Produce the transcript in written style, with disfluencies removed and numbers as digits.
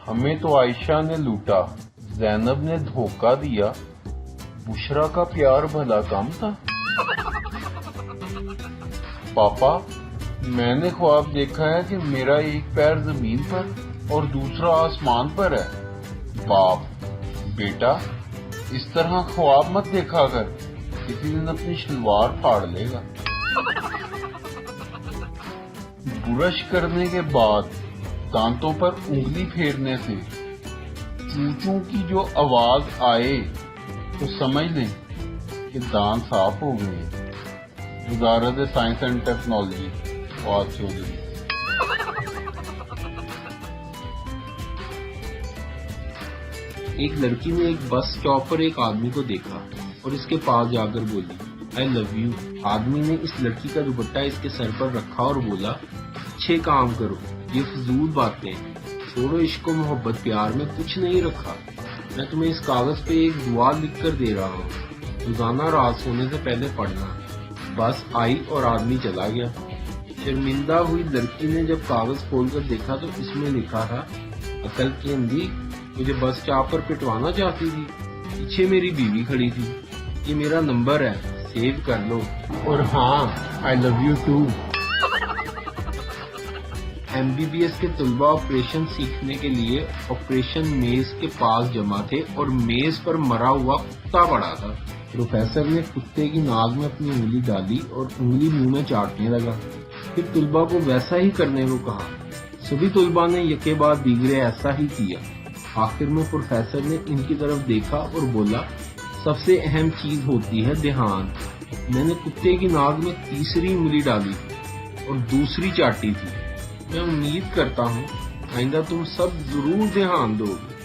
ہمیں تو عائشہ نے لوٹا، زینب نے دھوکہ دیا، بشرا کا پیار بھلا کم تھا۔ پاپا، میں نے خواب دیکھا ہے کہ میرا ایک پیر زمین پر اور دوسرا آسمان پر ہے۔ باپ، بیٹا اس طرح خواب مت دیکھا کر، کسی دن اپنی شلوار پھاڑ لے گا۔ برش کرنے کے بعد دانتوں پر انگلی پھیرنے سے چوچوں کی جو آواز آئے تو سمجھ لیں کہ دانت صاف ہو گئے۔ وزارت science and technology, Fawad Chaudhry. ایک لڑکی نے ایک بس اسٹاپ پر ایک آدمی کو دیکھا اور اس کے پاس جا کر بولی آئی لو یو۔ آدمی نے اس لڑکی کا دوپٹہ اس کے سر پر رکھا اور بولا اچھے کام کرو، یہ فضول باتیں، چھوڑو عشق و محبت، پیار میں کچھ نہیں رکھا۔ میں تمہیں اس کاغذ پہ ایک دعا لکھ کر دے رہا ہوں، روزانہ رات سونے سے پہلے پڑھنا۔ بس آئی اور آدمی چلا گیا۔ شرمندہ ہوئی لڑکی نے جب کاغذ کھول کر دیکھا تو اس میں لکھا تھا عقل کی اندھی، مجھے بس اسٹاپ پر پٹوانا چاہتی تھی، پیچھے میری بیوی کھڑی تھی، یہ میرا نمبر ہے، سیو کر لو، اور ہاں آئی لو یو ٹو۔ MBBS کے طلباء آپریشن سیکھنے کے لیے آپریشن میز کے پاس جمع تھے اور میز پر مرا ہوا کتا پڑا تھا۔ پروفیسر نے کتے کی ناک میں اپنی انگلی ڈالی اور انگلی منہ میں چاٹنے لگا، پھر طلباء کو ویسا ہی کرنے کو کہا۔ سبھی طلباء نے یکے بعد دیگرے ایسا ہی کیا۔ آخر میں پروفیسر نے ان کی طرف دیکھا اور بولا سب سے اہم چیز ہوتی ہے دھیان۔ میں نے کتے کی ناک میں تیسری انگلی ڈالی اور دوسری چاٹی تھی۔ میں امید کرتا ہوں آئندہ تم سب ضرور دھیان دو گے۔